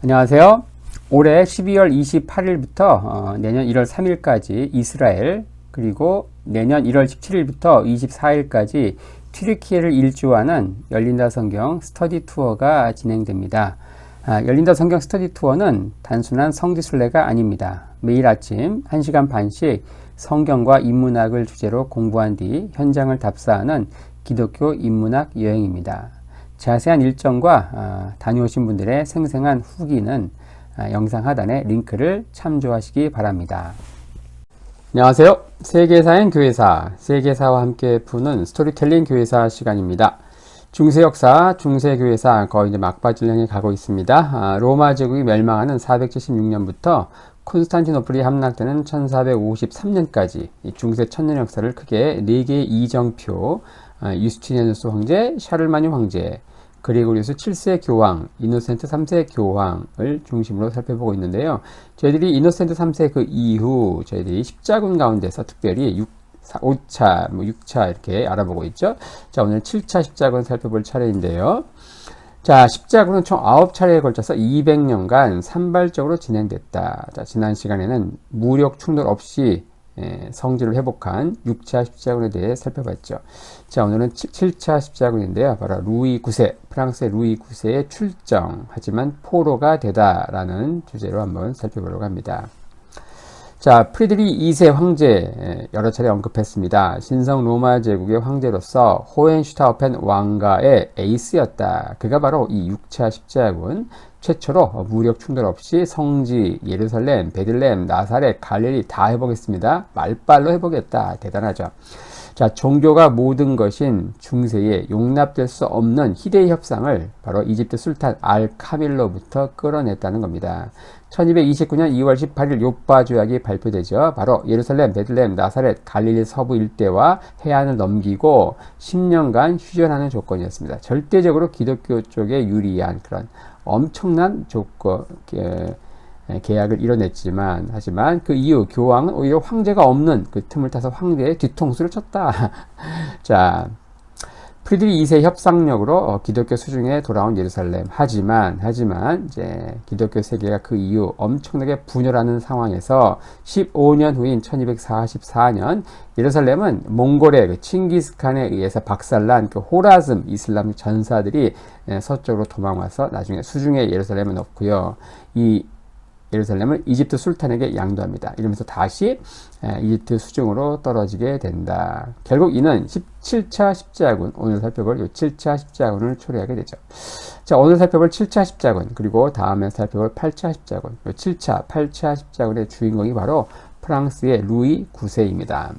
안녕하세요. 올해 12월 28일부터 내년 1월 3일까지 이스라엘, 그리고 내년 1월 17일부터 24일까지 튀르키예를 일주하는 열린다 성경 스터디 투어가 진행됩니다. 열린다 성경 스터디 투어는 단순한 성지순례가 아닙니다. 매일 아침 1시간 반씩 성경과 인문학을 주제로 공부한 뒤 현장을 답사하는 기독교 인문학 여행입니다. 자세한 일정과 다녀오신 분들의 생생한 후기는 영상 하단에 링크를 참조하시기 바랍니다. 안녕하세요. 세계사행 교회사, 세계사와 함께 푸는 스토리텔링 교회사 시간입니다. 중세 역사, 중세 교회사 거의 이제 막바지를 향해 가고 있습니다. 로마 제국이 멸망하는 476년부터 콘스탄티노플이 함락되는 1453년까지 중세 천년 역사를 크게 4개의 이정표, 유스티니아누스 황제, 샤를마니 황제, 그리고리우스 7세 교황, 이노센트 3세 교황을 중심으로 살펴보고 있는데요. 저희들이 이노센트 3세 그 이후 저희들이 십자군 가운데서 특별히 5차, 6차 이렇게 알아보고 있죠. 자, 오늘 7차 십자군 살펴볼 차례인데요. 자, 십자군은 총 9차례에 걸쳐서 200년간 산발적으로 진행됐다. 자, 지난 시간에는 무력 충돌 없이 성질을 회복한 6차 십자군에 대해 살펴봤죠. 자, 오늘은 7차 십자군인데요. 바로 루이 9세, 프랑스의 루이 9세의 출정, 하지만 포로가 되다라는 주제로 한번 살펴보려고 합니다. 자, 프리드리 2세 황제 여러 차례 언급했습니다. 신성 로마 제국의 황제로서 호헨슈타우펜 왕가의 에이스였다. 그가 바로 이 6차 십자군, 최초로 무력 충돌 없이 성지, 예루살렘, 베들레헴, 나사렛, 갈릴리 다 회복했습니다. 말빨로 회복했다. 대단하죠. 자, 종교가 모든 것인 중세에 용납될 수 없는 희대의 협상을 바로 이집트 술탄 알카밀로부터 끌어냈다는 겁니다. 1229년 2월 18일 요파 조약이 발표되죠. 바로 예루살렘, 베들레헴, 나사렛, 갈릴리 서부 일대와 해안을 넘기고 10년간 휴전하는 조건이었습니다. 절대적으로 기독교 쪽에 유리한 그런 엄청난 조건, 계약을 이뤄냈지만, 하지만 그 이후 교황은 오히려 황제가 없는 그 틈을 타서 황제의 뒤통수를 쳤다. 자, 프리드리 2세 협상력으로 기독교 수중에 돌아온 예루살렘. 하지만 이제 기독교 세계가 그 이후 엄청나게 분열하는 상황에서 15년 후인 1244년 예루살렘은 몽골의 그 칭기스칸에 의해서 박살난 그 호라즘 이슬람 전사들이 서쪽으로 도망와서 나중에 수중에 예루살렘은 없고요. 이 예루살렘을 이집트 술탄에게 양도합니다. 이러면서 다시 이집트 수중으로 떨어지게 된다. 결국 이는 17차 십자군, 오늘 살펴볼 이 7차 십자군을 초래하게 되죠. 자, 오늘 살펴볼 7차 십자군, 그리고 다음에 살펴볼 8차 십자군, 이 7차, 8차 십자군의 주인공이 바로 프랑스의 루이 9세입니다.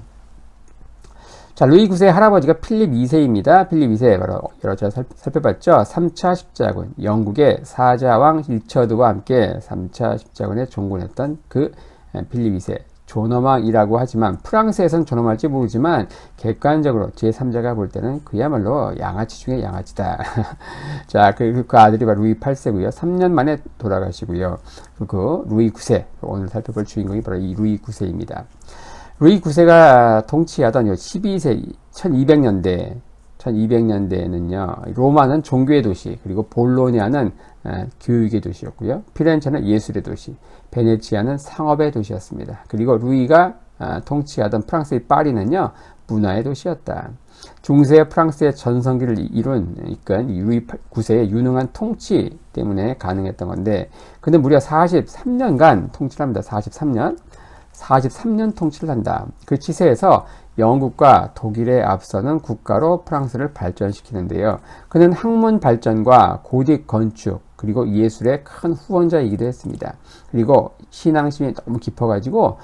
자, 루이 9세의 할아버지가 필립 2세입니다. 필립 2세, 바로 여러 차례 살펴봤죠. 3차 십자군, 영국의 사자왕 리처드와 함께 3차 십자군에 종군했던 그 필립 2세. 존엄왕이라고 하지만 프랑스에선 존엄할지 모르지만 객관적으로 제3자가 볼 때는 그야말로 양아치 중에 양아치다. 자, 그 아들이 바로 루이 8세고요. 3년 만에 돌아가시고요. 그 루이 9세, 오늘 살펴볼 주인공이 바로 이 루이 9세입니다. 루이 9세가 통치하던 12세 1200년대에는요, 로마는 종교의 도시, 그리고 볼로냐는 교육의 도시였고요. 피렌체는 예술의 도시, 베네치아는 상업의 도시였습니다. 그리고 루이가 통치하던 프랑스의 파리는요, 문화의 도시였다. 중세 프랑스의 전성기를 이끈 루이 9세의 유능한 통치 때문에 가능했던 건데, 근데 무려 43년간 통치를 합니다. 43년 통치를 한다. 그 치세에서 영국과 독일에 앞서는 국가로 프랑스를 발전시키는데요. 그는 학문 발전과 고딕 건축, 그리고 예술의 큰 후원자이기도 했습니다. 그리고 신앙심이 너무 깊어가지고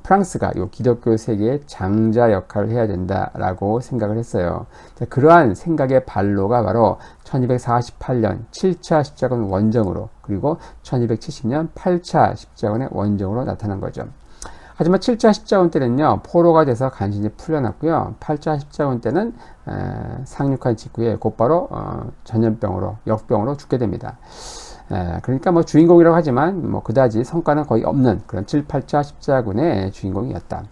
프랑스가 이 기독교 세계의 장자 역할을 해야 된다라고 생각을 했어요. 자, 그러한 생각의 발로가 바로 1248년 7차 십자군 원정으로, 그리고 1270년 8차 십자군의 원정으로 나타난 거죠. 하지만 7차 십자군 때는요, 포로가 돼서 간신히 풀려났고요. 8차 십자군 때는 상륙한 직후에 곧바로 전염병으로, 역병으로 죽게 됩니다. 그러니까 뭐 주인공이라고 하지만 그다지 성과는 거의 없는 그런 7, 8차 십자군의 주인공이었다.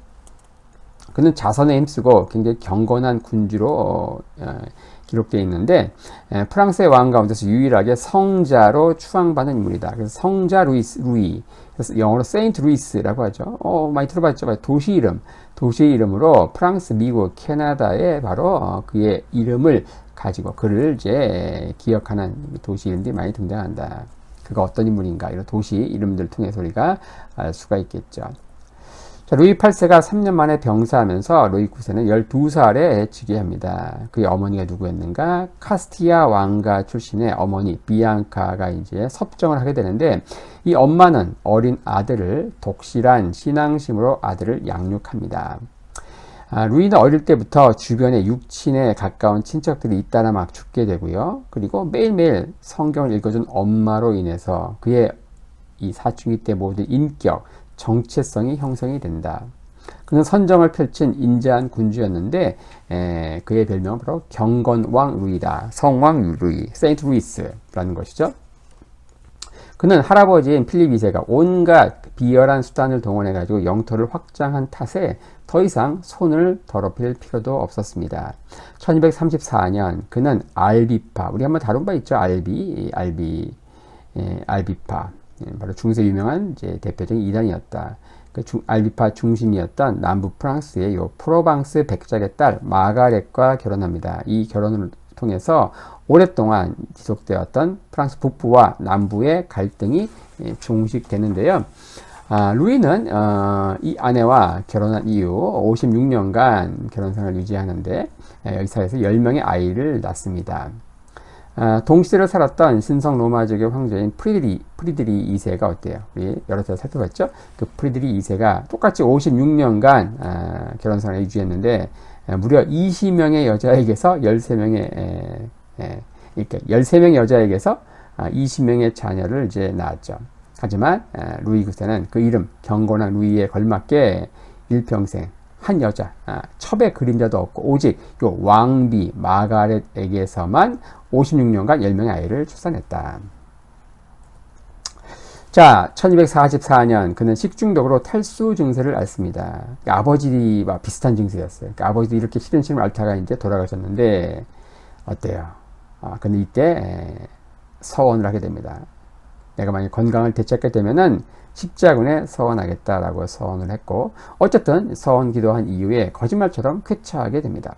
그는 자선에 힘쓰고 굉장히 경건한 군주로 기록되어 있는데 프랑스의 왕 가운데서 유일하게 성자로 추앙받는 인물이다. 그래서 성자 루이, 그래서 영어로 세인트 루이스라고 하죠. 많이 들어봤죠. 도시의 이름으로 프랑스, 미국, 캐나다에 바로 그의 이름을 가지고 그를 이제 기억하는 도시 이름들이 많이 등장한다. 그가 어떤 인물인가 이런 도시 이름들 통해서 우리가 알 수가 있겠죠. 자, 루이 8세가 3년 만에 병사하면서 루이 9세는 12살에 즉위합니다. 그의 어머니가 누구였는가? 카스티아 왕가 출신의 어머니 비앙카가 이제 섭정을 하게 되는데 이 엄마는 어린 아들을 독실한 신앙심으로 아들을 양육합니다. 루이는 어릴 때부터 주변에 육친에 가까운 친척들이 잇따라 막 죽게 되고요. 그리고 매일매일 성경을 읽어준 엄마로 인해서 그의 이 사춘기 때 모든 인격, 정체성이 형성이 된다. 그는 선정을 펼친 인자한 군주였는데 그의 별명은 바로 경건왕 루이다. 성왕 루이, 세인트 루이스라는 것이죠. 그는 할아버지인 필립 2세가 온갖 비열한 수단을 동원해가지고 영토를 확장한 탓에 더 이상 손을 더럽힐 필요도 없었습니다. 1234년 그는 알비파, 우리 한번 다룬 바 있죠. 알비파. 바로 중세 유명한 이제 대표적인 이단이었다. 그 알비파 중심이었던 남부 프랑스의 요 프로방스 백작의 딸 마가렛과 결혼합니다. 이 결혼을 통해서 오랫동안 지속되었던 프랑스 북부와 남부의 갈등이 종식되는데요. 루이는 이 아내와 결혼한 이후 56년간 결혼생활을 유지하는데 여기 사이에서 10명의 아이를 낳습니다. 동시대를 살았던 신성 로마족의 황제인 프리드리 2세가 어때요? 우리 여러 차례 살펴봤죠? 그 프리드리 2세가 똑같이 56년간 결혼생활을 유지했는데 무려 20명의 여자에게서 13명의 이렇게 13명의 여자에게서 20명의 자녀를 이제 낳았죠. 하지만 루이 9세는 그 이름 경건한 루이에 걸맞게 일평생 한 여자, 첩의 그림자도 없고 오직 요 왕비 마가렛에게서만 56년간 10명의 아이를 출산했다. 자, 1244년 그는 식중독으로 탈수 증세를 앓습니다. 아버지와 비슷한 증세였어요. 아버지도 이렇게 시름시름 앓다가 이제 돌아가셨는데 어때요? 근데 이때 서원을 하게 됩니다. 내가 만약 건강을 되찾게 되면은 십자군에 서원하겠다라고 서원을 했고 어쨌든 서원 기도한 이후에 거짓말처럼 쾌차하게 됩니다.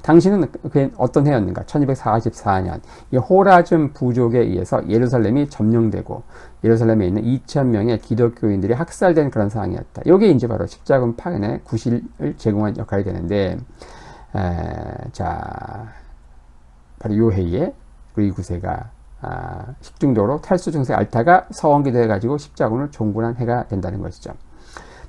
당시는 그게 어떤 해였는가? 1244년 이 호라즘 부족에 의해서 예루살렘이 점령되고 예루살렘에 있는 2,000명의 기독교인들이 학살된 그런 상황이었다. 이게 이제 바로 십자군 파견의 구실을 제공한 역할이 되는데 자 바로 요 해에 루이 9세가 식중독으로 탈수 증세 앓다가 서원기도 해가지고 십자군을 종군한 해가 된다는 것이죠.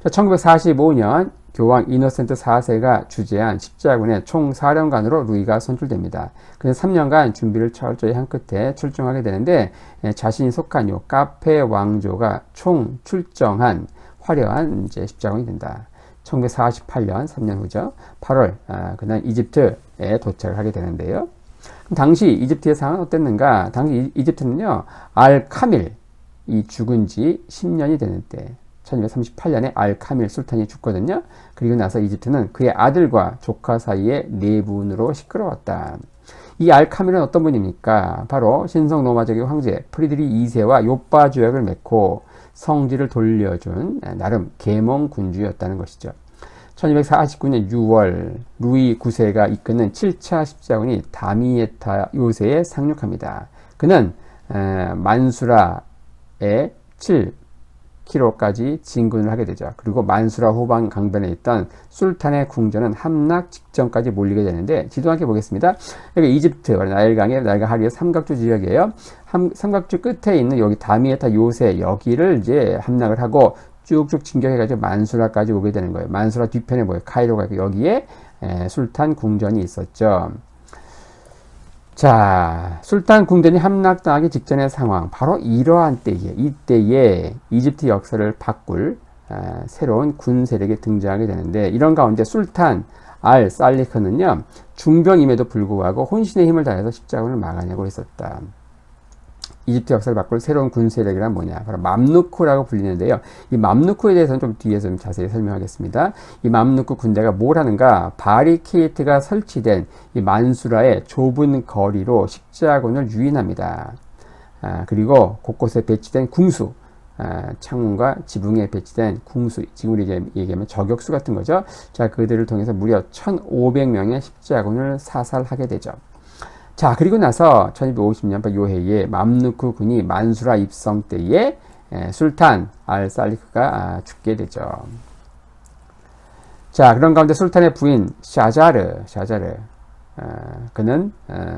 1945년 교황 이노센트 4세가 주재한 십자군의 총사령관으로 루이가 선출됩니다. 그는 3년간 준비를 철저히 한 끝에 출정하게 되는데 자신이 속한 요 카페 왕조가 총 출정한 화려한 이제 십자군이 된다. 1948년 3년 후죠. 8월 그날 이집트에 도착을 하게 되는데요. 당시 이집트의 상황은 어땠는가? 당시 이집트는요, 알-카밀, 이 죽은 지 10년이 되는 때, 1238년에 알-카밀 술탄이 죽거든요. 그리고 나서 이집트는 그의 아들과 조카 사이에 내분으로 시끄러웠다. 이 알-카밀은 어떤 분입니까? 바로 신성 로마족의 황제 프리드리 2세와 요파 조약을 맺고 성지를 돌려준 나름 계몽 군주였다는 것이죠. 1249년 6월 루이 9세가 이끄는 7차 십자군이 다미에타 요새에 상륙합니다. 그는 만수라에 7km까지 진군을 하게 되죠. 그리고 만수라 후방 강변에 있던 술탄의 궁전은 함락 직전까지 몰리게 되는데 지도 함께 보겠습니다. 여기 이집트 나일강의 나일강 하류의 삼각주 지역이에요. 삼각주 끝에 있는 여기 다미에타 요새 여기를 이제 함락을 하고 쭉쭉 진격해가지고 만수라까지 오게 되는 거예요. 만수라 뒤편에 뭐예요? 카이로가 있고 여기에 술탄 궁전이 있었죠. 자, 술탄 궁전이 함락당하기 직전의 상황, 바로 이러한 이때에 이집트 역사를 바꿀 새로운 군 세력이 등장하게 되는데 이런 가운데 술탄 알살리크는요 중병임에도 불구하고 혼신의 힘을 다해서 십자군을 막아내고 있었다. 이집트 역사를 바꿀 새로운 군 세력이란 뭐냐? 바로 맘루크라고 불리는데요. 이 맘루크에 대해서는 좀 뒤에서 좀 자세히 설명하겠습니다. 이 맘루크 군대가 뭘 하는가? 바리케이트가 설치된 이 만수라의 좁은 거리로 십자군을 유인합니다. 그리고 곳곳에 배치된 궁수, 창문과 지붕에 배치된 궁수, 지금 얘기하면 저격수 같은 거죠. 자, 그들을 통해서 무려 1,500명의 십자군을 사살하게 되죠. 자, 그리고 나서 1250년 요해에 맘루크 군이 만수라 입성 때에 술탄 알살리크가 죽게 되죠. 자, 그런 가운데 술탄의 부인 샤자르, 그는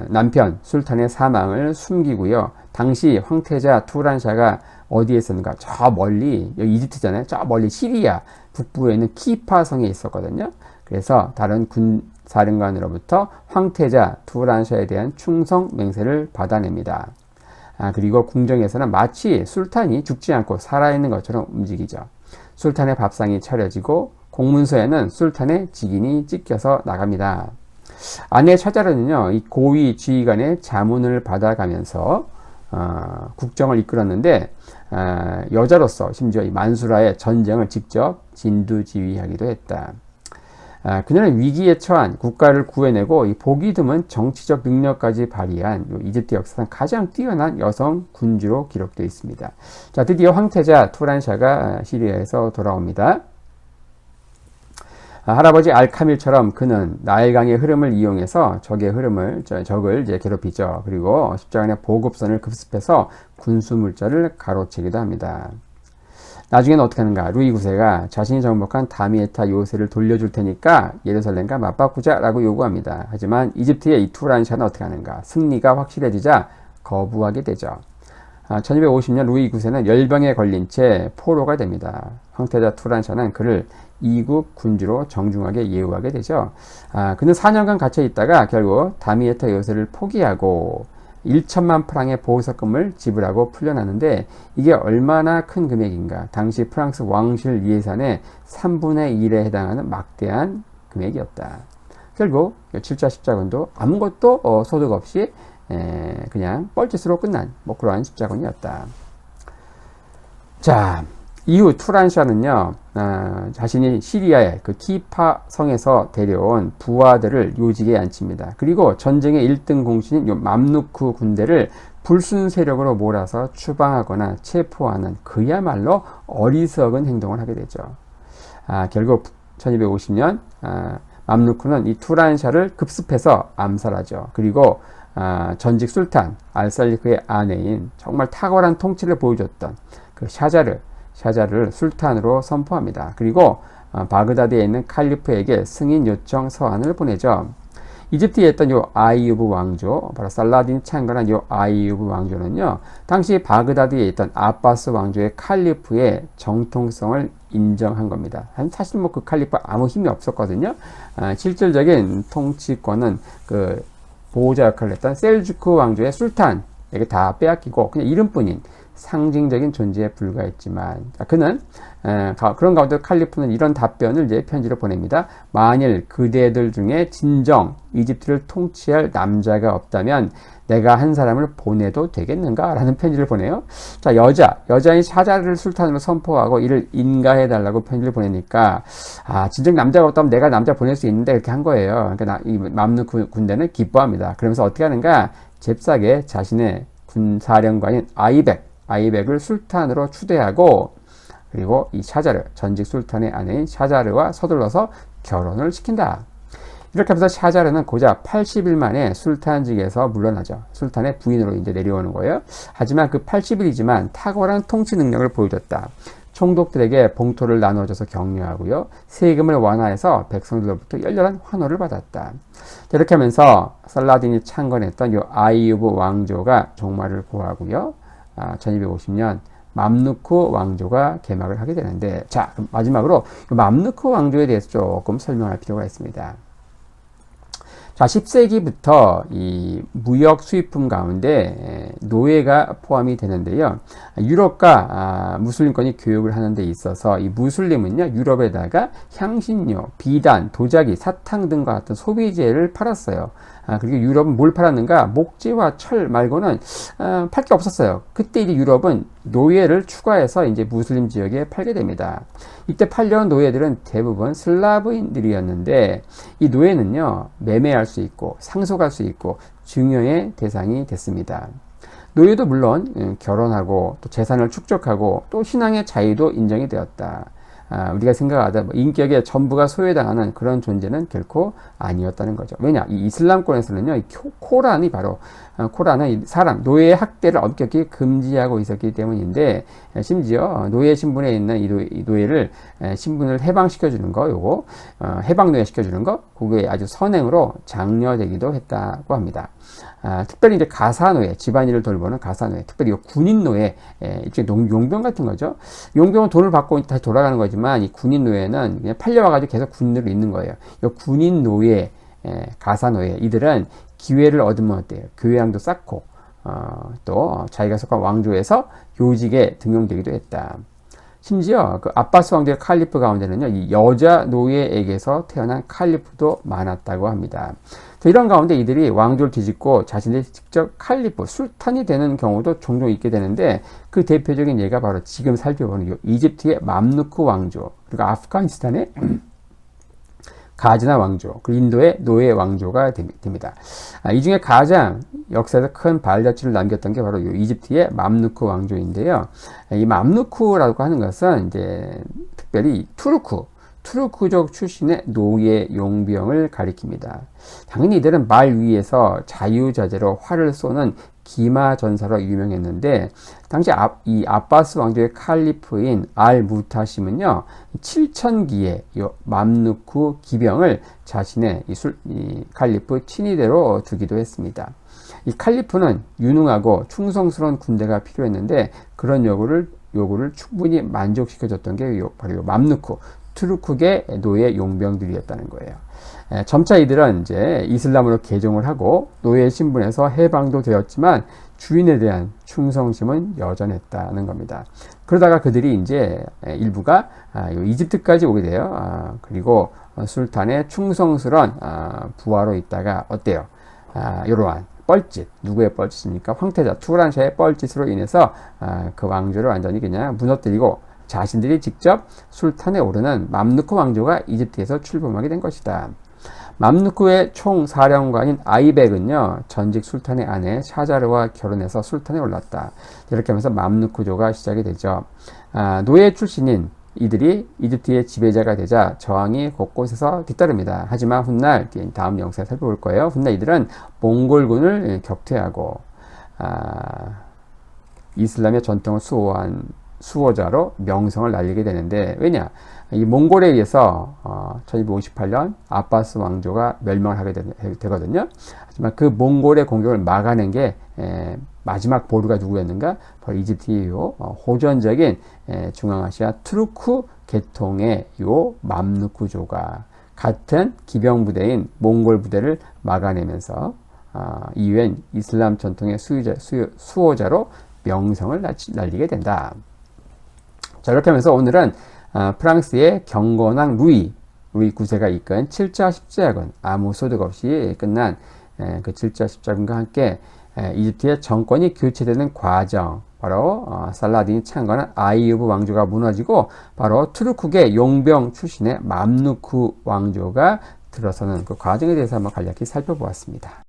남편 술탄의 사망을 숨기고요. 당시 황태자 투란샤가 어디에 있었는가? 저 멀리, 여기 이집트잖아요. 저 멀리 시리아 북부에 있는 키파 성에 있었거든요. 그래서 다른 군 사령관으로부터 황태자 투란샤에 대한 충성 맹세를 받아냅니다. 그리고 궁정에서는 마치 술탄이 죽지 않고 살아있는 것처럼 움직이죠. 술탄의 밥상이 차려지고 공문서에는 술탄의 직인이 찍혀서 나갑니다. 아내 샤자르는요, 이 고위 지휘관의 자문을 받아가면서 국정을 이끌었는데 여자로서 심지어 이 만수라의 전쟁을 직접 진두지휘하기도 했다. 그녀는 위기에 처한 국가를 구해내고 이 보기 드문 정치적 능력까지 발휘한 이집트 역사상 가장 뛰어난 여성 군주로 기록되어 있습니다. 자, 드디어 황태자 투란샤가 시리아에서 돌아옵니다. 할아버지 알카밀처럼 그는 나일강의 흐름을 이용해서 적을 이제 괴롭히죠. 그리고 십자군의 보급선을 급습해서 군수물자를 가로채기도 합니다. 나중에는 어떻게 하는가? 루이 9세가 자신이 정복한 다미에타 요새를 돌려줄 테니까 예루살렘과 맞바꾸자라고 요구합니다. 하지만 이집트의 이 투란샤는 어떻게 하는가? 승리가 확실해지자 거부하게 되죠. 1250년 루이 9세는 열병에 걸린 채 포로가 됩니다. 황태자 투란샤는 그를 이국 군주로 정중하게 예우하게 되죠. 그는 4년간 갇혀 있다가 결국 다미에타 요새를 포기하고 1천만 프랑의 보석금을 지불하고 풀려나는데 이게 얼마나 큰 금액인가. 당시 프랑스 왕실 예산의 3분의 1에 해당하는 막대한 금액이었다. 결국 7차 십자군도 아무것도 소득 없이 그냥 뻘짓으로 끝난 그러한 십자군이었다. 자, 이후 투란샤는요, 자신이 시리아의 그 키파 성에서 데려온 부하들을 요직에 앉힙니다. 그리고 전쟁의 1등 공신인 요 맘루크 군대를 불순 세력으로 몰아서 추방하거나 체포하는 그야말로 어리석은 행동을 하게 되죠. 결국 1250년 맘루크는 이 투란샤를 급습해서 암살하죠. 그리고 전직 술탄 알살리크의 아내인 정말 탁월한 통치를 보여줬던 그 샤자르를 술탄으로 선포합니다. 그리고 바그다드에 있는 칼리프에게 승인 요청 서한을 보내죠. 이집트에 있던 요 아이유브 왕조, 바로 살라딘이 창건한 요 아이유브 왕조는요, 당시 바그다드에 있던 아바스 왕조의 칼리프의 정통성을 인정한 겁니다. 사실 그 칼리프 아무 힘이 없었거든요. 실질적인 통치권은 그 보호자 역할을 했던 셀주크 왕조의 술탄에게 다 빼앗기고 그냥 이름뿐인 상징적인 존재에 불과했지만, 그는 그런 가운데 칼리프는 이런 답변을 이제 편지로 보냅니다. 만일 그대들 중에 진정 이집트를 통치할 남자가 없다면 내가 한 사람을 보내도 되겠는가? 라는 편지를 보내요. 자, 여자인 샤자르를 술탄으로 선포하고 이를 인가해달라고 편지를 보내니까, 진정 남자가 없다면 내가 남자 보낼 수 있는데, 이렇게 한 거예요. 그러니까 이 맘루크 군대는 기뻐합니다. 그러면서 어떻게 하는가? 잽싸게 자신의 군사령관인 아이백을 술탄으로 추대하고, 그리고 이 샤자르, 전직 술탄의 아내인 샤자르와 서둘러서 결혼을 시킨다. 이렇게 하면서 샤자르는 고작 80일 만에 술탄직에서 물러나죠. 술탄의 부인으로 이제 내려오는 거예요. 하지만 그 80일이지만 탁월한 통치 능력을 보여줬다. 총독들에게 봉토를 나눠줘서 격려하고요. 세금을 완화해서 백성들로부터 열렬한 환호를 받았다. 이렇게 하면서 살라딘이 창건했던 이 아이유브 왕조가 종말을 고하고요. 1250년 맘루크 왕조가 개막을 하게 되는데, 자, 마지막으로 맘루크 왕조에 대해서 조금 설명할 필요가 있습니다. 자, 10세기부터 이 무역 수입품 가운데 노예가 포함이 되는데요. 유럽과 무슬림권이 교육을 하는 데 있어서 이 무슬림은요, 유럽에다가 향신료, 비단, 도자기, 사탕 등과 같은 소비재를 팔았어요. 그리고 유럽은 뭘 팔았는가? 목재와 철 말고는 팔 게 없었어요. 그때 이제 유럽은 노예를 추가해서 이제 무슬림 지역에 팔게 됩니다. 이때 팔려온 노예들은 대부분 슬라브인들이었는데 이 노예는요, 매매할 수 있고 상속할 수 있고 증여의 대상이 됐습니다. 노예도 물론 결혼하고 또 재산을 축적하고 또 신앙의 자유도 인정이 되었다. 우리가 생각하다 인격의 전부가 소외당하는 그런 존재는 결코 아니었다는 거죠. 왜냐? 이 이슬람권에서는요, 이 코란이 바로 코란은 사람 노예의 학대를 엄격히 금지하고 있었기 때문인데, 심지어 노예 신분에 있는 이 노예를 신분을 해방시켜 주는 거, 요거 해방 노예 시켜 주는 거, 그게 아주 선행으로 장려되기도 했다고 합니다. 특별히 이제 가사노예, 집안일을 돌보는 가사노예, 특별히 군인 노예, 일종의 용병 같은 거죠. 용병은 돈을 받고 다시 돌아가는 거지만 이 군인 노예는 그냥 팔려와가지고 계속 군인으로 있는 거예요. 이 군인 노예, 가사노예, 이들은 기회를 얻으면 어때요? 교양도 쌓고, 또 자기가 속한 왕조에서 요직에 등용되기도 했다. 심지어 그 아바스 왕조의 칼리프 가운데는요, 이 여자 노예에게서 태어난 칼리프도 많았다고 합니다. 이런 가운데 이들이 왕조를 뒤집고 자신들이 직접 칼리프, 술탄이 되는 경우도 종종 있게 되는데, 그 대표적인 예가 바로 지금 살펴보는 이집트의 맘루크 왕조, 그리고 아프가니스탄의 가즈나 왕조, 그리고 인도의 노예 왕조가 됩니다. 이 중에 가장 역사에서 큰 발자취를 남겼던 게 바로 이 이집트의 맘루크 왕조인데요. 이 맘루크라고 하는 것은 이제 특별히 투르크족 출신의 노예 용병을 가리킵니다. 당연히 이들은 말 위에서 자유자재로 활을 쏘는 기마 전사로 유명했는데, 당시 이 아바스 왕조의 칼리프인 알 무타심은요, 7,000기의 맘루크 기병을 자신의 이 칼리프 친위대로 두기도 했습니다. 이 칼리프는 유능하고 충성스러운 군대가 필요했는데, 그런 요구를 충분히 만족시켜줬던 게 바로 맘루크, 투르크계 노예 용병들이었다는 거예요. 점차 이들은 이제 이슬람으로 개종을 하고 노예 신분에서 해방도 되었지만 주인에 대한 충성심은 여전했다는 겁니다. 그러다가 그들이 이제 일부가 이집트까지 오게 돼요. 그리고 술탄의 충성스러운 부하로 있다가 어때요? 이러한 뻘짓, 누구의 뻘짓입니까? 황태자 투란샤의 뻘짓으로 인해서 그 왕조를 완전히 그냥 무너뜨리고 자신들이 직접 술탄에 오르는 맘루크 왕조가 이집트에서 출범하게 된 것이다. 맘루크의 총사령관인 아이벡은요, 전직 술탄의 아내 샤자르와 결혼해서 술탄에 올랐다. 이렇게 하면서 맘루크조가 시작이 되죠. 노예 출신인 이들이 이집트의 지배자가 되자 저항이 곳곳에서 뒤따릅니다. 하지만 훗날, 다음 영상에 살펴볼 거예요. 훗날 이들은 몽골군을 격퇴하고 이슬람의 전통을 수호자로 명성을 날리게 되는데, 왜냐? 이 몽골에 의해서 1258년 아바스 왕조가 멸망을 하게 되거든요. 하지만 그 몽골의 공격을 막아낸 게 마지막 보루가 누구였는가? 바로 이집트의 호전적인 중앙아시아 투르크 계통의 맘루크조가 같은 기병 부대인 몽골 부대를 막아내면서 이후엔 이슬람 전통의 수호자로 명성을 날리게 된다. 자, 이렇게 하면서 오늘은 프랑스의 경건왕 루이 9세가 이끈 7차 십자군, 아무 소득 없이 끝난 그 7차 십자군과 함께 이집트의 정권이 교체되는 과정, 바로 살라딘이 창건한 아이유브 왕조가 무너지고 바로 투르크계 용병 출신의 맘루크 왕조가 들어서는 그 과정에 대해서 한번 간략히 살펴보았습니다.